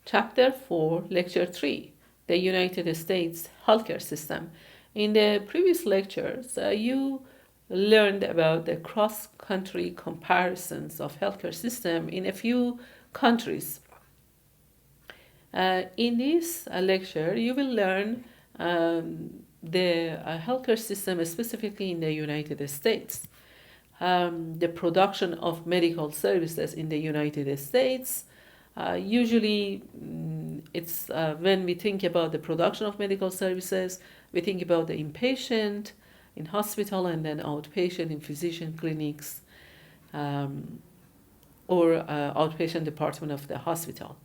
Chapter 4, Lecture 3, the United States Healthcare System. In the previous lectures, you learned about the cross-country comparisons of healthcare system in a few countries. In this lecture, you will learn the healthcare system specifically in the United States, the production of medical services in the United States. Usually, it's when we think about the production of medical services, we think about the inpatient in hospital and then outpatient in physician clinics or outpatient department of the hospital.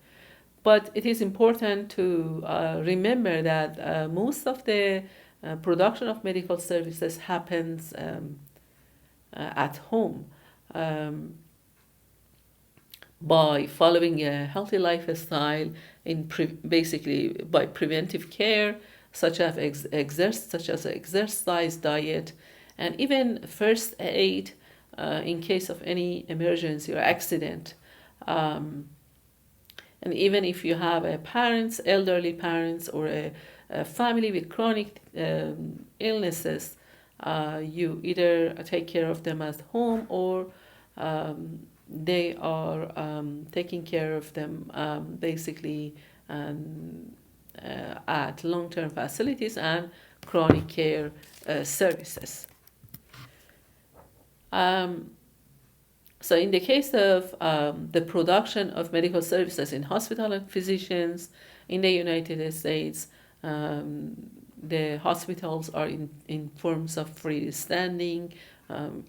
But it is important to remember that most of the production of medical services happens at home. By following a healthy lifestyle, basically by preventive care, such as exercise, diet, and even first aid in case of any emergency or accident. And even if you have elderly parents, or a family with chronic illnesses, you either take care of them at home or they are taking care of them basically at long-term facilities and chronic care services. So in the case of the production of medical services in hospital and physicians in the United States, the hospitals are in forms of freestanding,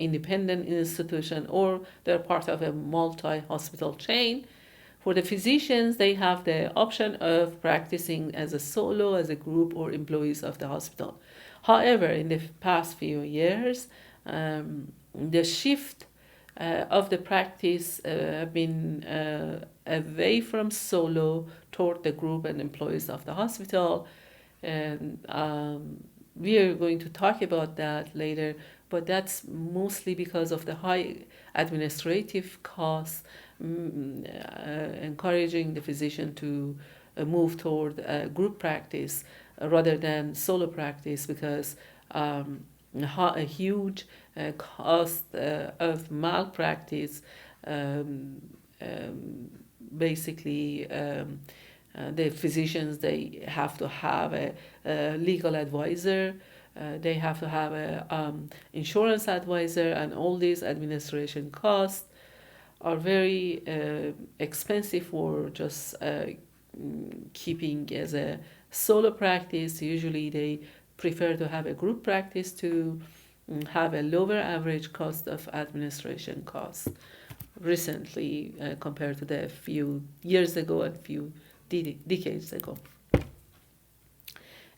independent institution, or they're part of a multi-hospital chain. For the physicians, they have the option of practicing as a solo, as a group, or employees of the hospital. However, in the past few years, the shift of the practice have been away from solo toward the group and employees of the hospital. And we are going to talk about that later, but that's mostly because of the high administrative costs, encouraging the physician to move toward group practice rather than solo practice, because a huge cost of malpractice, basically the physicians, they have to have a legal advisor, they have to have a insurance advisor, and all these administration costs are very expensive for just keeping as a solo practice. Usually they prefer to have a group practice to have a lower average cost of administration costs recently compared to the few years ago and few decades ago.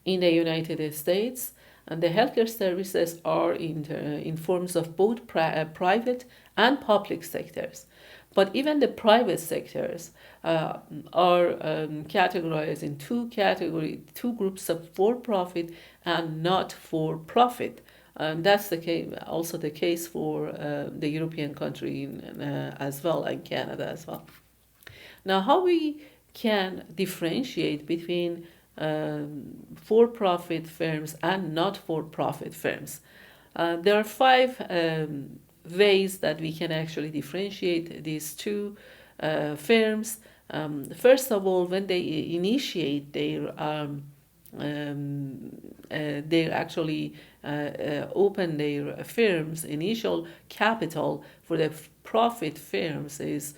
In the United States, and the healthcare services are in forms of both private and public sectors. But even the private sectors are categorized in two groups of for-profit and not for-profit. That's also the case for the European country as well, and Canada as well. Now, how we can differentiate between for-profit firms and not for-profit firms? There are 5 ways that we can actually differentiate these two firms. First of all, when they initiate their actually open their firms, initial capital for the profit firms is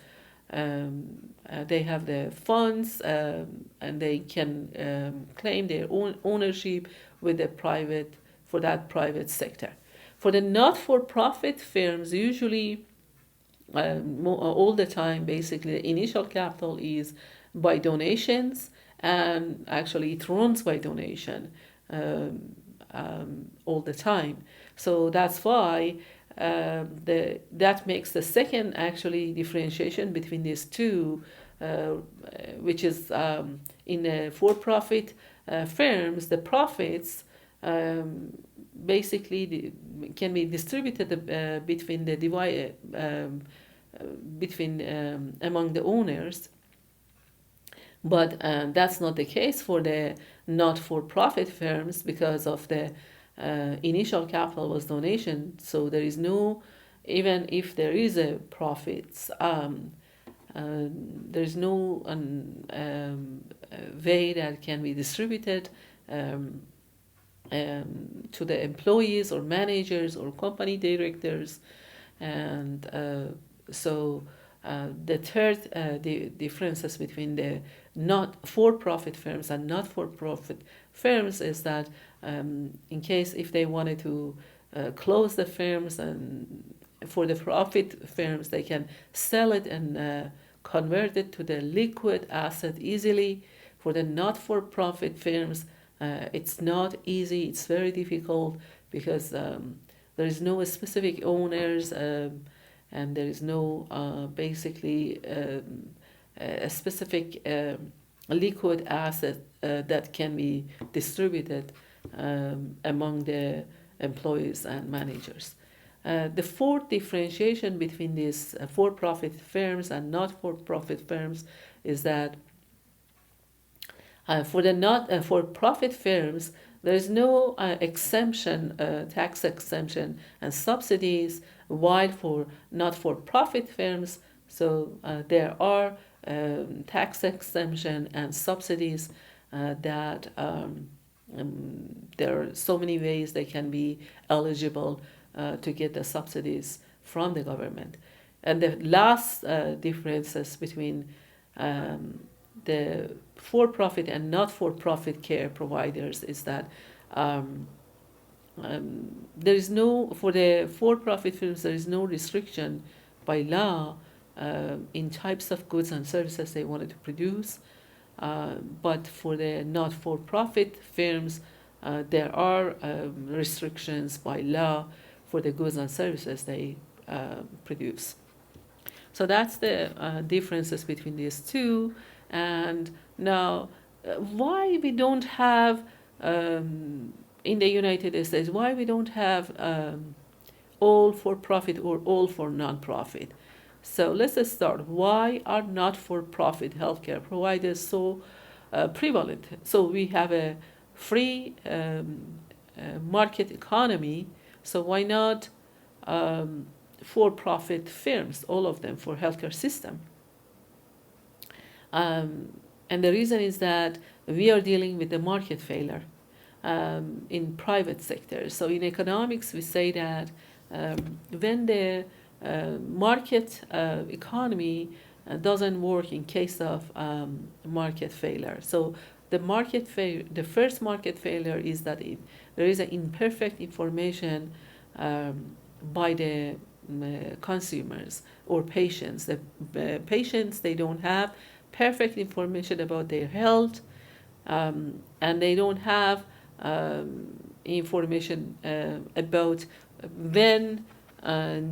they have the funds and they can claim their own ownership with the that private sector. For the not-for-profit firms, usually all the time, basically, the initial capital is by donations, and actually it runs by donation all the time. So that's why that makes the second actually differentiation between these two, which is in the for-profit firms, the profits basically can be distributed among the owners. But that's not the case for the not-for-profit firms because of the initial capital was donation. So there is no, even if there is a profits, there is no way that can be distributed um, to the employees or managers or company directors. And the third differences between the not for-profit firms and not-for-profit firms is that in case if they wanted to close the firms, and for the profit firms they can sell it and convert it to the liquid asset easily. For the not-for-profit firms, it's not easy, it's very difficult because there is no specific owners, and there is no basically a specific liquid asset that can be distributed among the employees and managers. The fourth differentiation between these for-profit firms and not-for-profit firms is that for the not for-profit firms, there is no exemption, tax exemption and subsidies, while for not-for-profit firms, so there are tax exemption and subsidies that there are so many ways they can be eligible to get the subsidies from the government. And the last differences between the for-profit and not-for-profit care providers is that there is no, for the for-profit firms, there is no restriction by law in types of goods and services they wanted to produce. But for the not-for-profit firms, there are restrictions by law for the goods and services they produce. So that's the differences between these two. And now, why we don't have in the United States, why we don't have all for profit or all for non-profit? So let's start. Why are not-for-profit healthcare providers so prevalent? So we have a free market economy. So why not for-profit firms, all of them, for healthcare system? And the reason is that we are dealing with the market failure in private sector. So in economics, we say that when the market economy doesn't work in case of market failure. So the first market failure is that there is an imperfect information by the consumers or patients. The patients, they don't have perfect information about their health, and they don't have information about when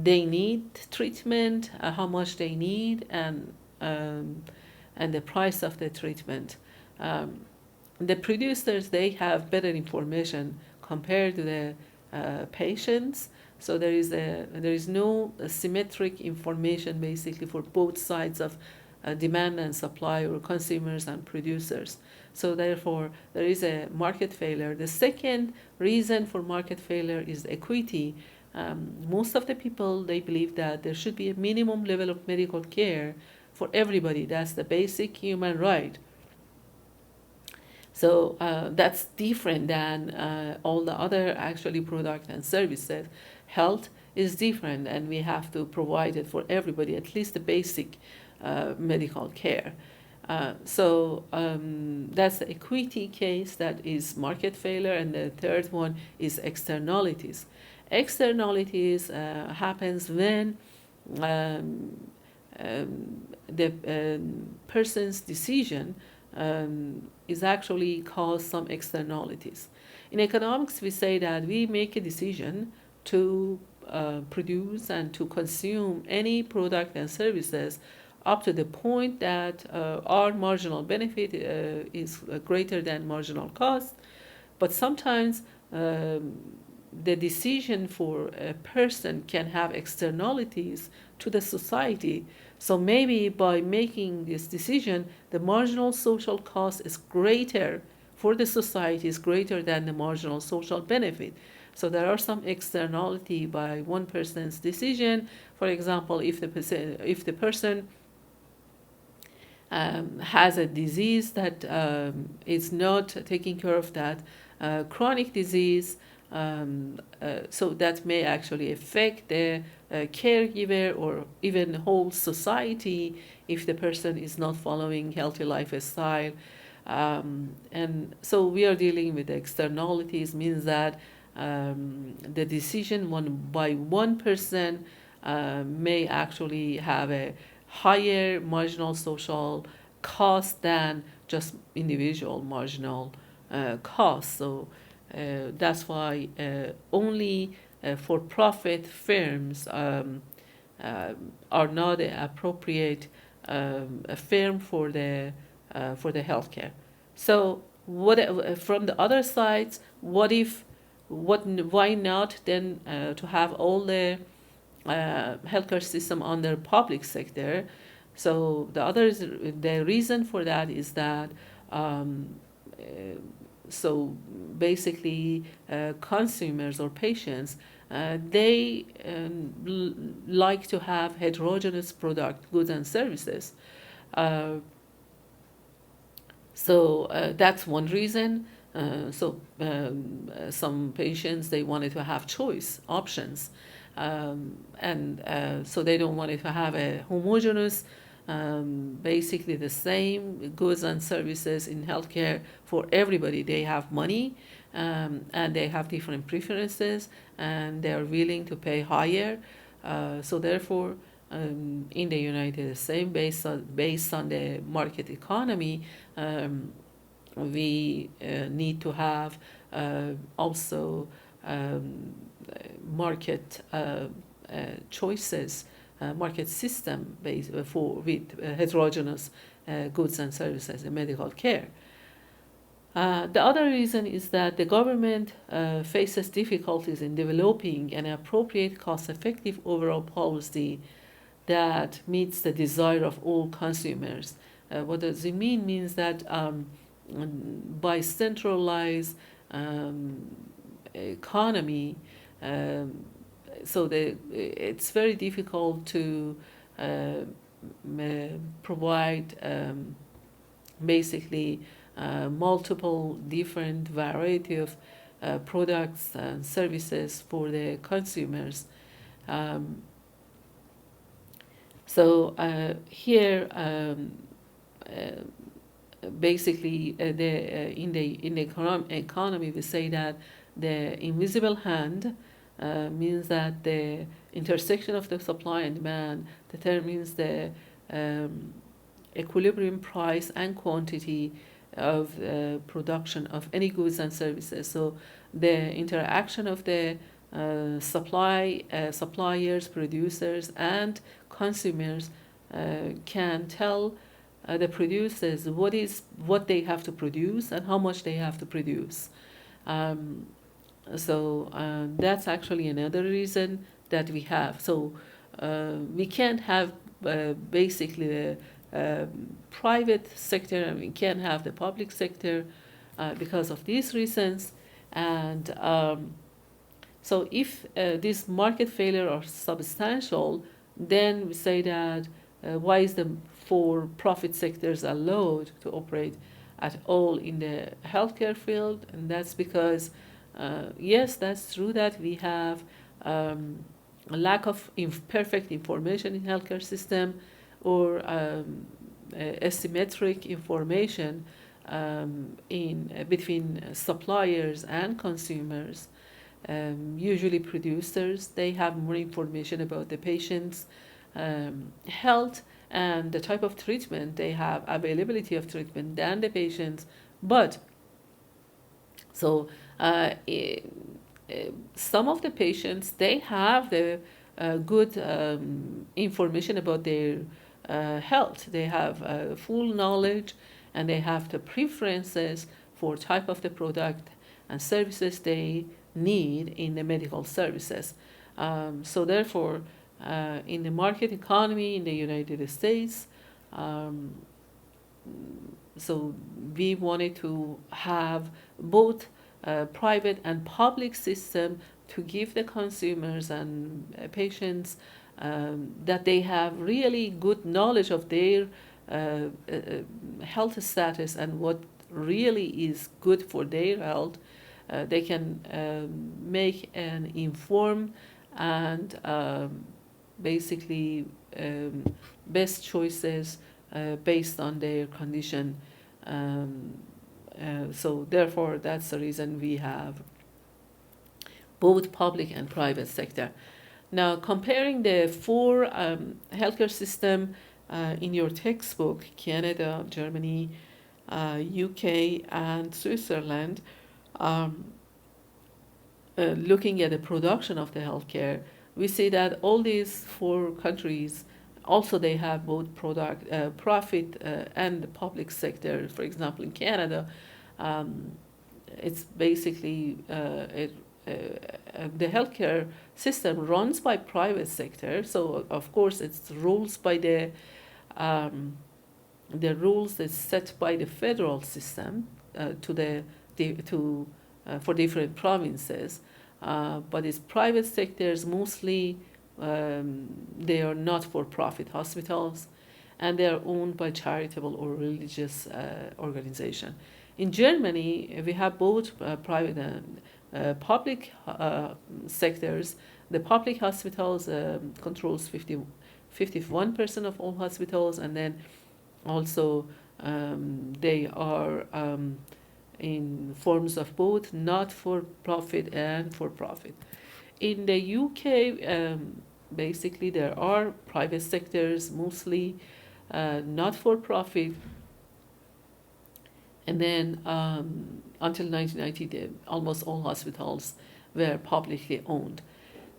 they need treatment, how much they need, and the price of the treatment. The producers, they have better information compared to the patients. So there is no symmetric information basically for both sides of demand and supply, or consumers and producers. So therefore, there is a market failure. The second reason for market failure is equity. Most of the people, they believe that there should be a minimum level of medical care for everybody. That's the basic human right. So that's different than all the other actually product and services. Health is different, and we have to provide it for everybody, at least the basic medical care. So that's the equity case, that is market failure. And the third one is externalities. Externalities happens when the person's decision is actually cause some externalities. In economics, we say that we make a decision to produce and to consume any product and services up to the point that our marginal benefit is greater than marginal cost. But sometimes the decision for a person can have externalities to the society. So maybe by making this decision, the marginal social cost is greater for the society, is greater than the marginal social benefit. So there are some externality by one person's decision. For example, if the person has a disease that is not taking care of that chronic disease, so that may actually affect the caregiver or even the whole society if the person is not following healthy lifestyle. And so we are dealing with the externalities, means that the decision by one person may actually have a higher marginal social cost than just individual marginal cost. So that's why only for-profit firms are not an appropriate firm for the healthcare. So what from the other sides? Why not then to have all the healthcare system under public sector? So the reason for that is that so basically consumers or patients they like to have heterogeneous product, goods and services. So that's one reason. Some patients, they wanted to have choice options, and so they don't want to have a homogeneous, basically the same goods and services in healthcare for everybody. They have money, and they have different preferences, and they are willing to pay higher. So therefore, in the United States, based on the market economy, we need to have also market choices, market system based with heterogeneous goods and services in medical care. The other reason is that the government faces difficulties in developing an appropriate, cost-effective overall policy that meets the desire of all consumers. What does it mean? Means that by centralized economy, so it's very difficult to provide basically multiple different variety of products and services for the consumers. Here basically in the economy we say that the invisible hand means that the intersection of the supply and demand determines the equilibrium price and quantity of production of any goods and services. So the interaction of the suppliers, producers, and consumers can tell the producers what they have to produce and how much they have to produce. That's actually another reason that we have. So we can't have basically the private sector, and we can't have the public sector because of these reasons. And so if this market failure are substantial, then we say that why is the for-profit sectors allowed to operate at all in the healthcare field? And that's because, yes, that's true that we have a lack of perfect information in healthcare system, or asymmetric information in between suppliers and consumers. Usually producers, they have more information about the patient's health and the type of treatment, they have availability of treatment than the patients. But so some of the patients, they have the good information about their health. They have full knowledge, and they have the preferences for type of the product and services they need in the medical services. So therefore, in the market economy in the United States. Um, so we wanted to have both private and public system to give the consumers and patients that they have really good knowledge of their health status and what really is good for their health. They can make an informed and basically best choices based on their condition. So therefore, that's the reason we have both public and private sector. Now, comparing the four healthcare system in your textbook, Canada, Germany, UK, and Switzerland, um, looking at the production of the healthcare, we see that all these four countries also they have both profit and the public sector. For example, in Canada, um, it's basically the healthcare system runs by private sector. So of course it's rules by the rules that's set by the federal system for different provinces. But it's private sectors mostly. They are not for-profit hospitals, and they are owned by charitable or religious organization. In Germany, we have both private and public sectors. The public hospitals controls 51% of all hospitals, and then also they are in forms of both not-for-profit and for-profit. In the UK, basically there are private sectors, mostly not-for-profit, and then until 1990, almost all hospitals were publicly owned.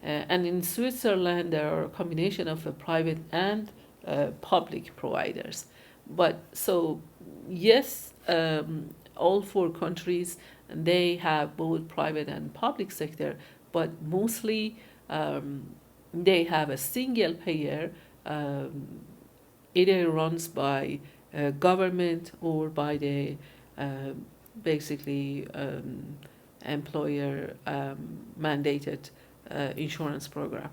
And in Switzerland, there are a combination of private and public providers. But so, yes, all four countries, they have both private and public sector, but mostly they have a single payer, either runs by government or by the basically employer mandated insurance program.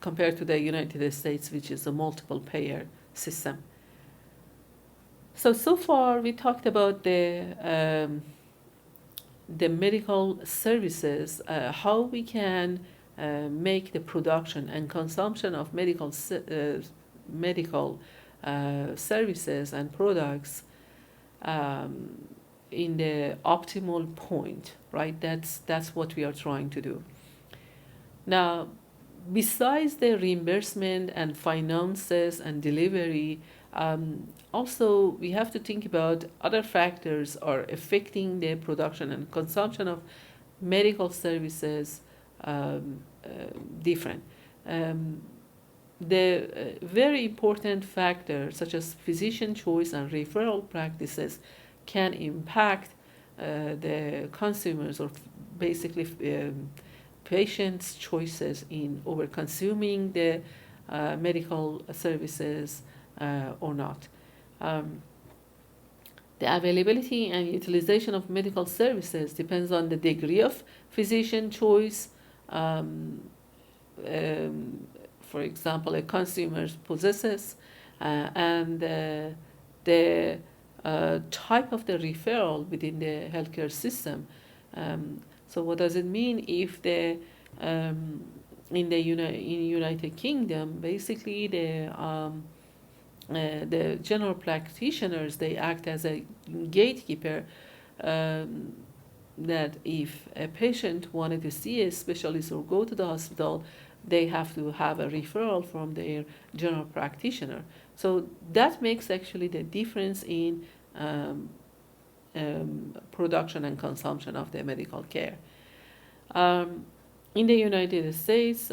Compared to the United States, which is a multiple payer system. So far we talked about the medical services, how we can make the production and consumption of medical services and products in the optimal point, right? That's what we are trying to do. Now, besides the reimbursement and finances and delivery, also we have to think about other factors are affecting the production and consumption of medical services different. The very important factors such as physician choice and referral practices can impact the consumers or basically patients' choices in over consuming the medical services or not. The availability and utilization of medical services depends on the degree of physician choice. For example, a consumer possesses and the type of the referral within the healthcare system. So what does it mean if the in United Kingdom, basically the general practitioners, they act as a gatekeeper, that if a patient wanted to see a specialist or go to the hospital, they have to have a referral from their general practitioner. So that makes actually the difference in production and consumption of the medical care. In the United States,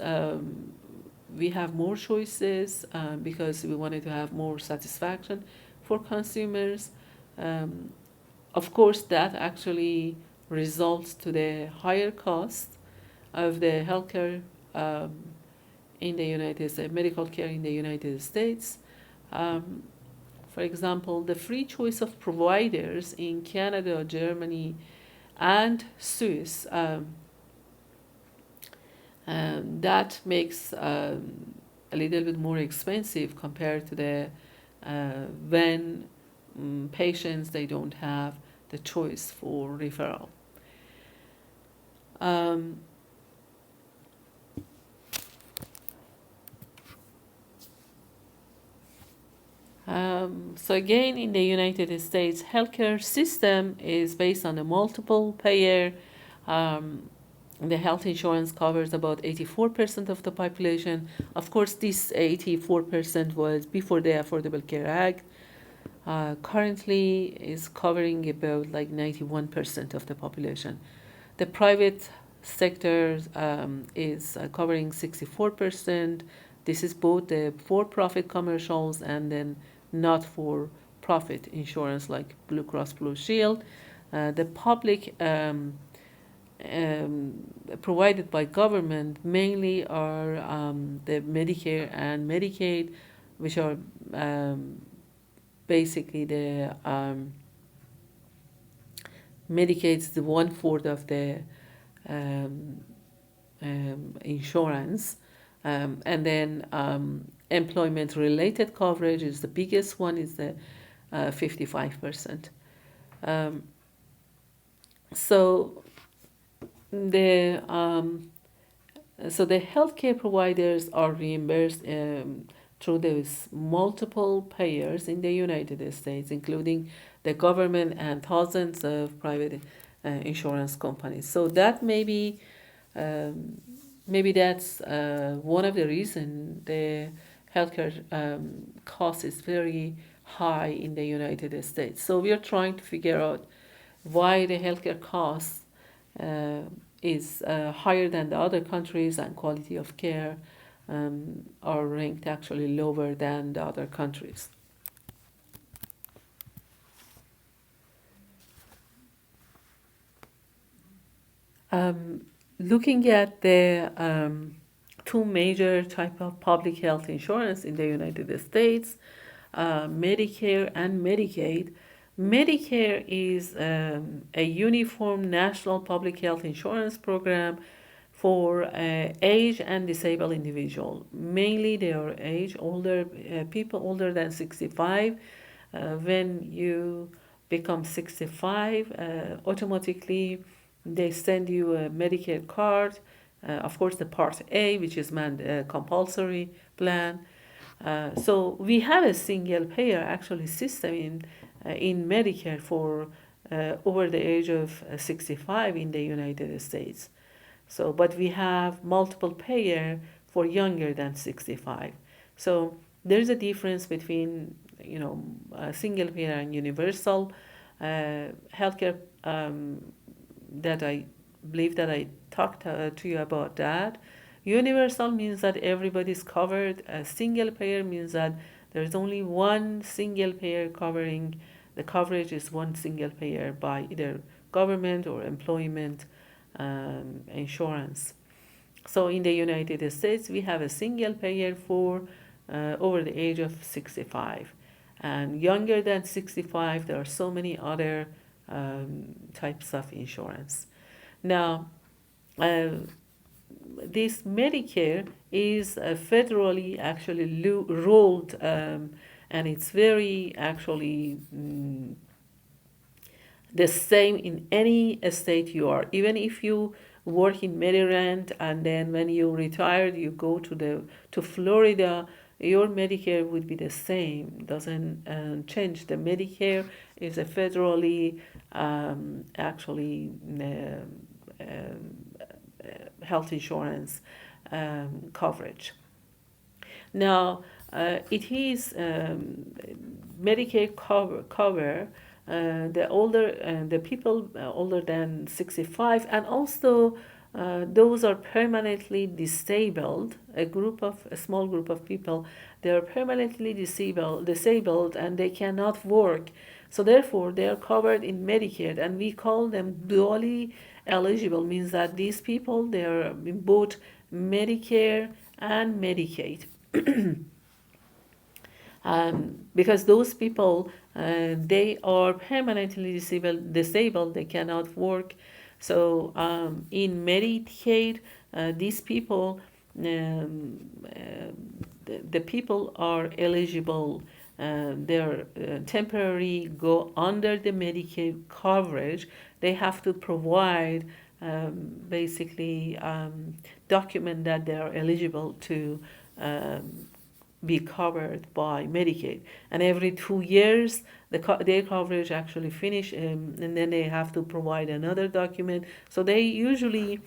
we have more choices because we wanted to have more satisfaction for consumers. Of course, that actually results to the higher cost of the healthcare in the United States, medical care in the United States. Um, for example, the free choice of providers in Canada, Germany, and Swiss, that makes a little bit more expensive compared to the when patients they don't have the choice for referral. Um, so again, in the United States, healthcare system is based on a multiple payer. Um, the health insurance covers about 84% of the population. Of course, this 84% was before the Affordable Care Act. Currently is covering about like 91% of the population. The private sector is covering 64%. This is both the for-profit commercials and then not for-profit insurance like Blue Cross Blue Shield. The public provided by government mainly are the Medicare and Medicaid, which are basically the Medicaid's the 1/4 of the um, insurance, and then employment-related coverage is the biggest one, is the 55%. Um, so the healthcare providers are reimbursed through those multiple payers in the United States, including the government and thousands of private insurance companies. So that maybe that's one of the reasons the healthcare cost is very high in the United States. So we are trying to figure out why the healthcare cost is higher than the other countries, and quality of care are ranked actually lower than the other countries. Looking at the two major type of public health insurance in the United States, Medicare and Medicaid. Medicare is a uniform national public health insurance program for age and disabled individual. Mainly they are older people older than 65. When you become 65, automatically they send you a Medicare card. Of course, the Part A, which is compulsory plan. So we have a single payer actually system in Medicare for over the age of 65 in the United States. So, but we have multiple payer for younger than 65. So there's a difference between single payer and universal healthcare. That I believe that I talked to you about that. Universal means that everybody's covered. A single payer means that there's only one single payer covering. The coverage is one single payer by either government or employment insurance. So in the United States, we have a single payer for over the age of 65. And younger than 65, there are so many other types of insurance. Now, this Medicare is federally actually ruled, and it's very actually the same in any state you are. Even if you work in Maryland and then when you retired you go to Florida, your Medicare would be the same. Doesn't change. The Medicare is a federally actually health insurance coverage. Now, it is Medicare cover the people older than 65, and also those are permanently disabled. A small group of people, they are permanently disabled, and they cannot work. So therefore, they are covered in Medicare, and we call them dually eligible. Means that these people they are in both Medicare, and Medicaid. Because those people, they are permanently disabled, they cannot work. So in Medicaid, these people, the people are eligible. They're temporarily go under the Medicaid coverage. They have to provide basically document that they are eligible to be covered by Medicaid. And every 2 years, their coverage actually finish, and then they have to provide another document. So they usually,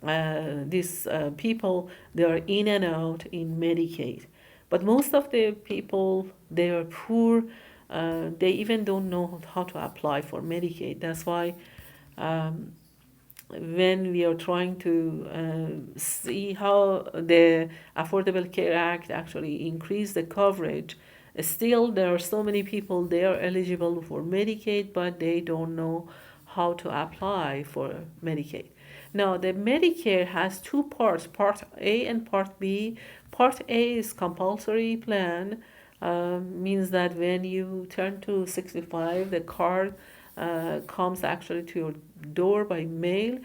these people, they are in and out in Medicaid. But most of the people, they are poor. They even don't know how to apply for Medicaid. That's why um, when we are trying to see how the Affordable Care Act actually increased the coverage, still there are so many people, they are eligible for Medicaid, but they don't know how to apply for Medicaid. Now, the Medicare has two parts, Part A and Part B. Part A is compulsory plan, means that when you turn to 65, the card comes actually to your door by mail.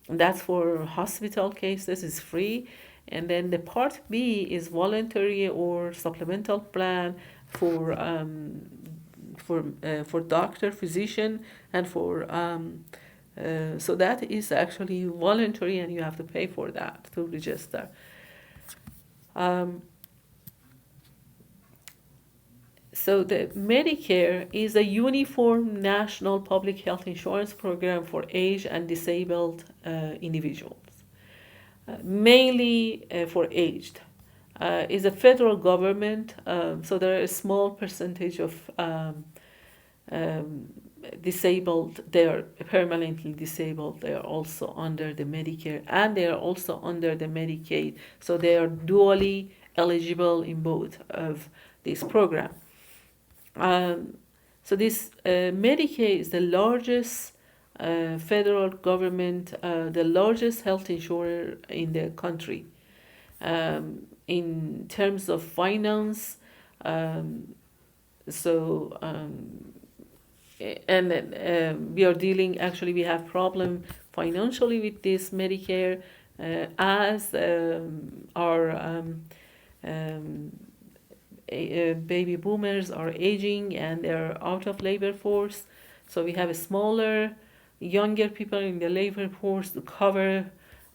That's for hospital cases, it's free. And then the Part B is voluntary or supplemental plan for for doctor, physician, and for so that is actually voluntary, and you have to pay for that to register. Um, So the Medicare is a uniform national public health insurance program for aged and disabled individuals, mainly for aged. Is a federal government, so there are a small percentage of um, disabled, they are permanently disabled, they are also under the Medicare, and they are also under the Medicaid, so they are dually eligible in both of these programs. So this Medicaid is the largest federal government, the largest health insurer in the country. In terms of finance, um, so and we are dealing, actually we have problem financially with this Medicare, as our baby boomers are aging and they're out of labor force. So we have a smaller, younger people in the labor force to cover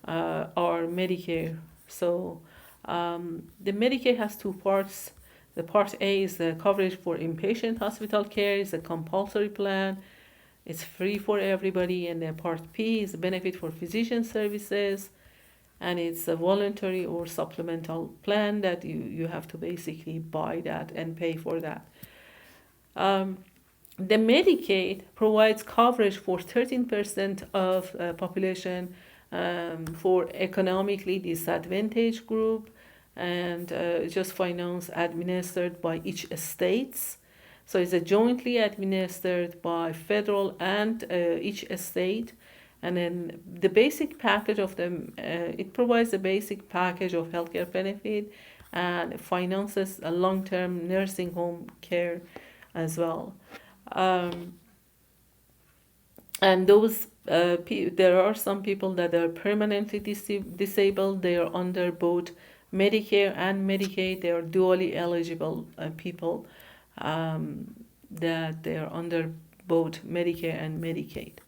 our Medicare. So the Medicare has two parts. The Part A is the coverage for inpatient hospital care. It's a compulsory plan. It's free for everybody. And then Part B is a benefit for physician services, and it's a voluntary or supplemental plan that you have to basically buy that and pay for that. The Medicaid provides coverage for 13% of population, for economically disadvantaged group, and just finance administered by each states. So it's a jointly administered by federal and each state. And then the basic package of them, it provides a basic package of healthcare benefit and finances a long-term nursing home care as well. And those there are some people that are permanently disabled. They are under both Medicare and Medicaid. They are dually eligible people, that they are under both Medicare and Medicaid.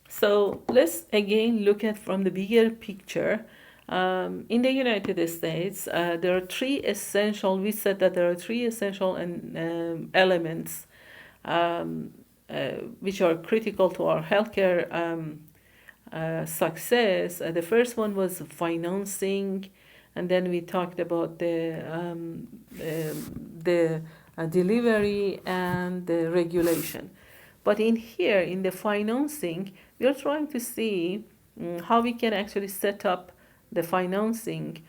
So let's again look at from the bigger picture. In the United States, there are three essential, we said that there are three essential elements which are critical to our healthcare success. The first one was financing, and then we talked about the delivery and the regulation. But in here, in the financing, we are trying to see how we can actually set up the financing,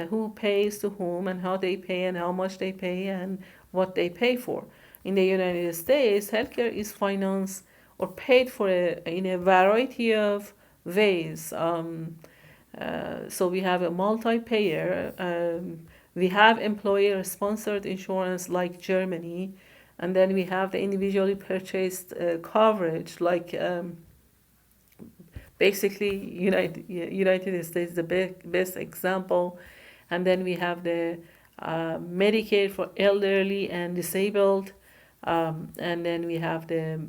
who pays to whom and how they pay and how much they pay and what they pay for. In the United States, healthcare is financed or paid for in a variety of ways. So we have a multi-payer. We have employer-sponsored insurance like Germany, and then we have the individually purchased coverage like basically United States the best example, and then we have the Medicare for elderly and disabled, and then we have the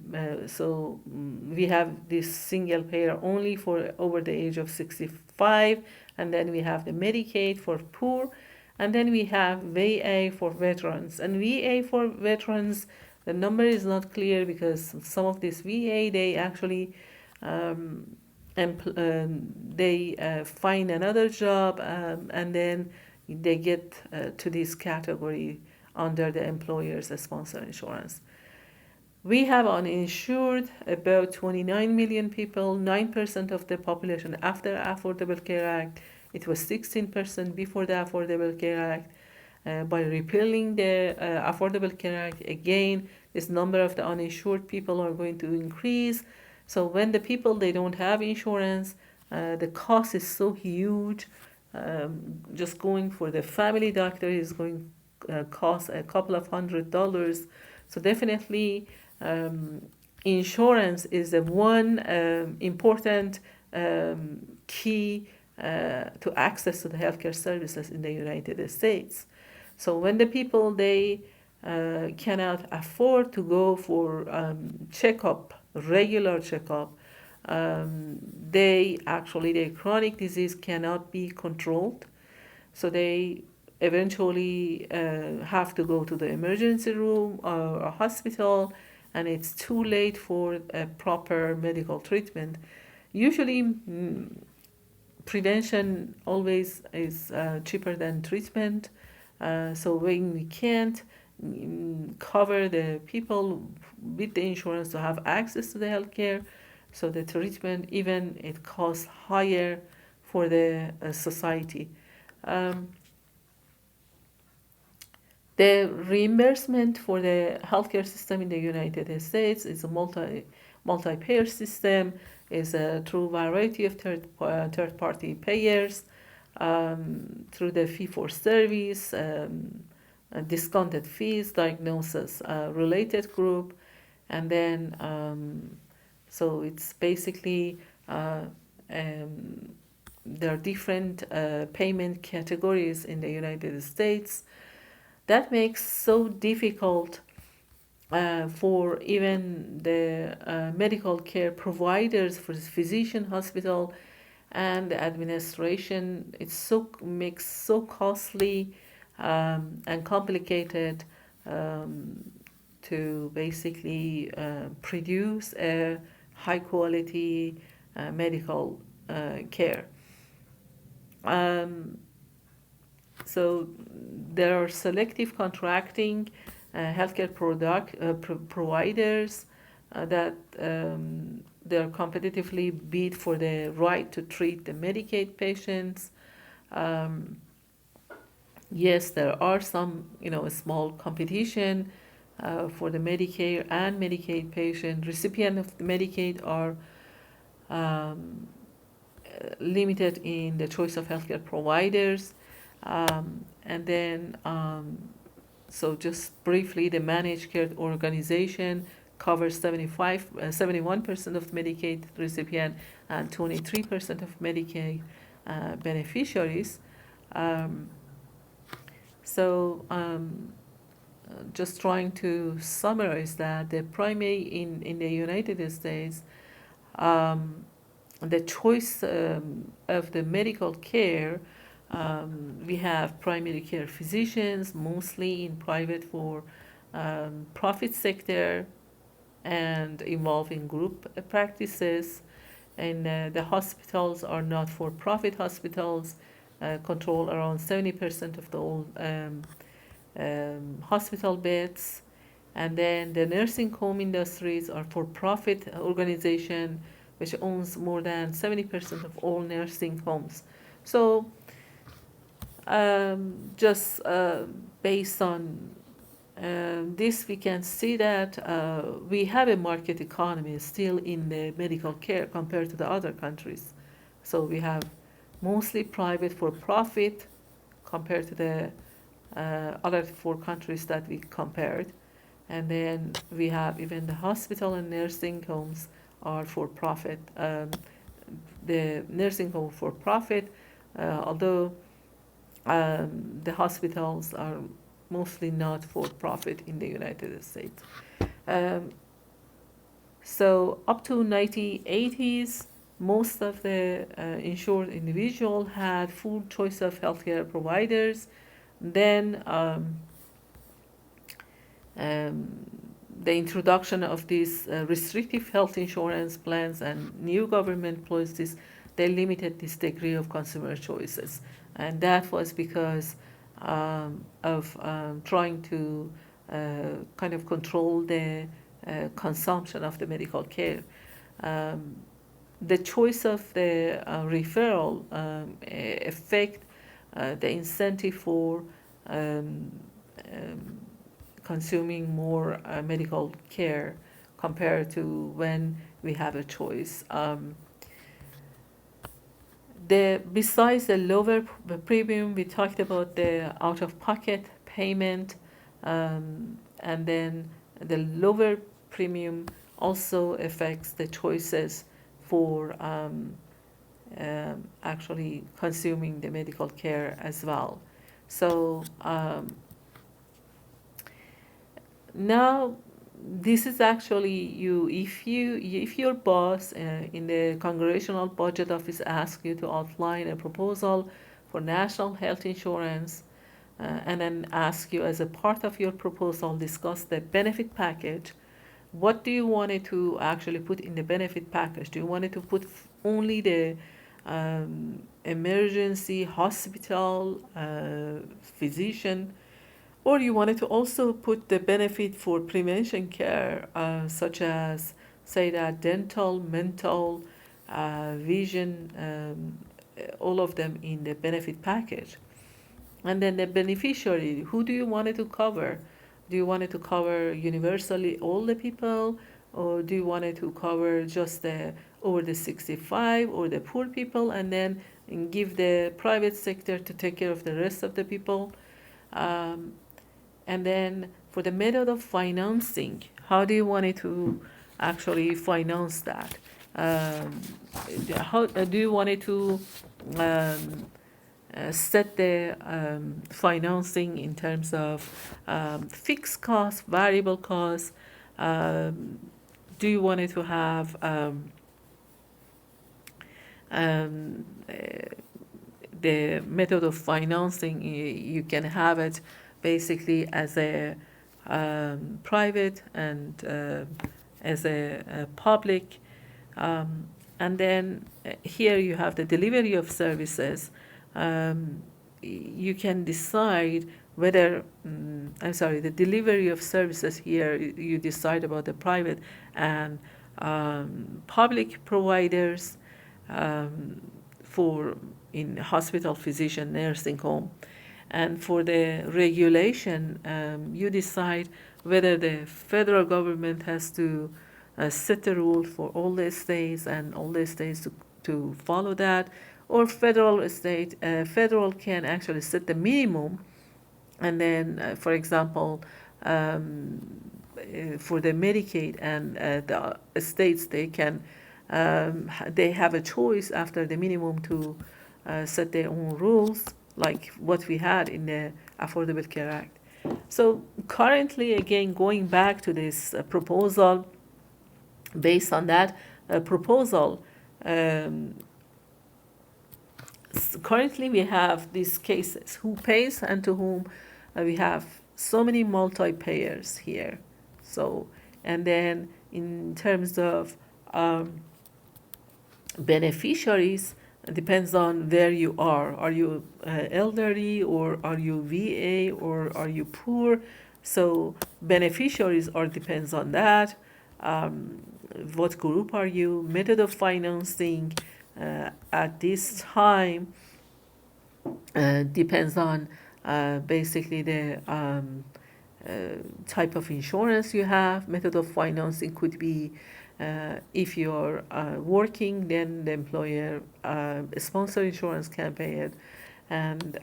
we have this single payer only for over the age of 65, and then we have the Medicaid for poor, and then we have VA for veterans. And VA for veterans, the number is not clear because some of this VA they actually um, they find another job, and then they get to this category under the employer's sponsor insurance. We have uninsured about 29 million people, 9% of the population after Affordable Care Act. It was 16% before the Affordable Care Act. By repealing the Affordable Care Act again, this number of the uninsured people are going to increase. So when the people they don't have insurance, the cost is so huge. Just going for the family doctor is going cost a couple of $100s. So definitely, insurance is the one important key to access to the healthcare services in the United States. So when the people they cannot afford to go for checkup, regular checkup, they actually their chronic disease cannot be controlled, so they eventually have to go to the emergency room or a hospital, and it's too late for a proper medical treatment. Usually, prevention always is cheaper than treatment. So when we can't cover the people with the insurance to have access to the healthcare, so the treatment even it costs higher for the society. Um, the reimbursement for the healthcare system in the United States is a multi-payer system, is through variety of third party payers, through the fee for service, discounted fees, diagnosis related group, and then so it's basically there are different payment categories in the United States. That makes so difficult for even the medical care providers, for the physician, hospital, and the administration. It so makes so costly and complicated to basically produce a high quality medical care. Um, so there are selective contracting healthcare providers that they're competitively bid for the right to treat the Medicaid patients. Um, yes, there are some, a small competition for the Medicare and Medicaid patient. Recipients of the Medicaid are um, limited in the choice of healthcare providers. And then, so just briefly, the managed care organization covers 71% of Medicaid recipient and 23% of Medicaid beneficiaries. Um, so just trying to summarize that the primary in the United States, the choice of the medical care, we have primary care physicians, mostly in private for profit sector and involving group practices. And the hospitals are not for profit hospitals, control around 70% of the all hospital beds. And then the nursing home industries are for profit organization, which owns more than 70% of all nursing homes. So just based on this we can see that we have a market economy still in the medical care compared to the other countries. So we have mostly private for profit compared to the other four countries that we compared. And then we have even the hospital and nursing homes are for profit. The nursing home for profit, although the hospitals are mostly not for profit in the United States. Um, so up to 1980s, most of the insured individual had full choice of healthcare providers. Then um, the introduction of these restrictive health insurance plans and new government policies, they limited this degree of consumer choices. And that was because of trying to kind of control the consumption of the medical care. Um, the choice of the referral affect the incentive for um, um, consuming more medical care compared to when we have a choice. Besides the lower premium, we talked about the out-of-pocket payment, and then the lower premium also affects the choices for actually consuming the medical care as well. So now this is actually you if your boss in the congressional budget office asks you to outline a proposal for national health insurance, and then ask you as a part of your proposal discuss the benefit package. What do you want it to actually put in the benefit package? Do you want it to put only the emergency hospital physician, or you wanted to also put the benefit for prevention care, such as, say, that dental, mental, vision, all of them in the benefit package? And then the beneficiary, who do you want it to cover? Do you want it to cover universally all the people, or do you want it to cover just the over the 65 or the poor people, and then give the private sector to take care of the rest of the people? And then for the method of financing, how do you want it to actually finance that? How do you want it to set the financing in terms of fixed costs, variable costs? Do you want it to have um, uh, the method of financing? You can have it basically as a private and as a public. And then here you have the delivery of services. You can decide whether, the delivery of services here, you decide about the private and public providers for in hospital, physician, nursing home. And for the regulation, you decide whether the federal government has to set the rule for all the states and all the states to follow that, or federal can actually set the minimum, and then, for example, for the Medicaid and the states, they can they have a choice after the minimum to set their own rules, like what we had in the Affordable Care Act. So currently, again, going back to this proposal, based on that proposal, currently we have these cases, who pays and to whom. We have so many multi-payers here. So, and then in terms of beneficiaries, it depends on where you are. Are you elderly, or are you VA, or are you poor? So beneficiaries are depends on that. What group are you? Method of financing at this time depends on basically the type of insurance you have. Method of financing could be if you're working, then the employer sponsor insurance can pay it, and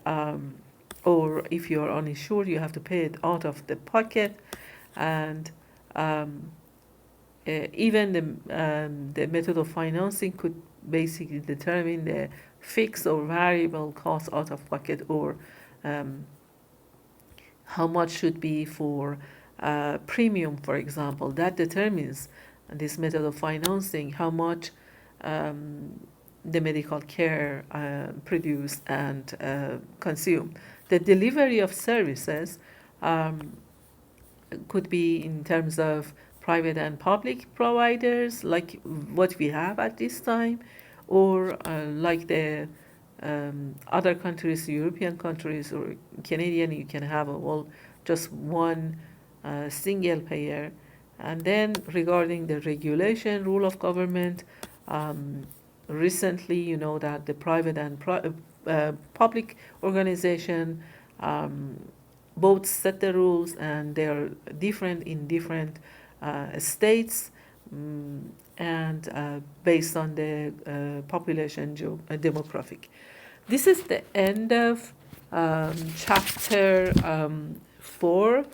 or if you're uninsured, you have to pay it out of the pocket, and even the method of financing could basically determine the fixed or variable cost out of pocket, or how much should be for premium, for example. That determines this method of financing how much the medical care produce and consume. The delivery of services could be in terms of private and public providers, like what we have at this time, or like the other countries, European countries or Canadian, you can have just one single payer. And then regarding the regulation, rule of government, recently you know that the private and public organization both set the rules, and they're different in different states, and based on the population demographic. This is the end of chapter 4.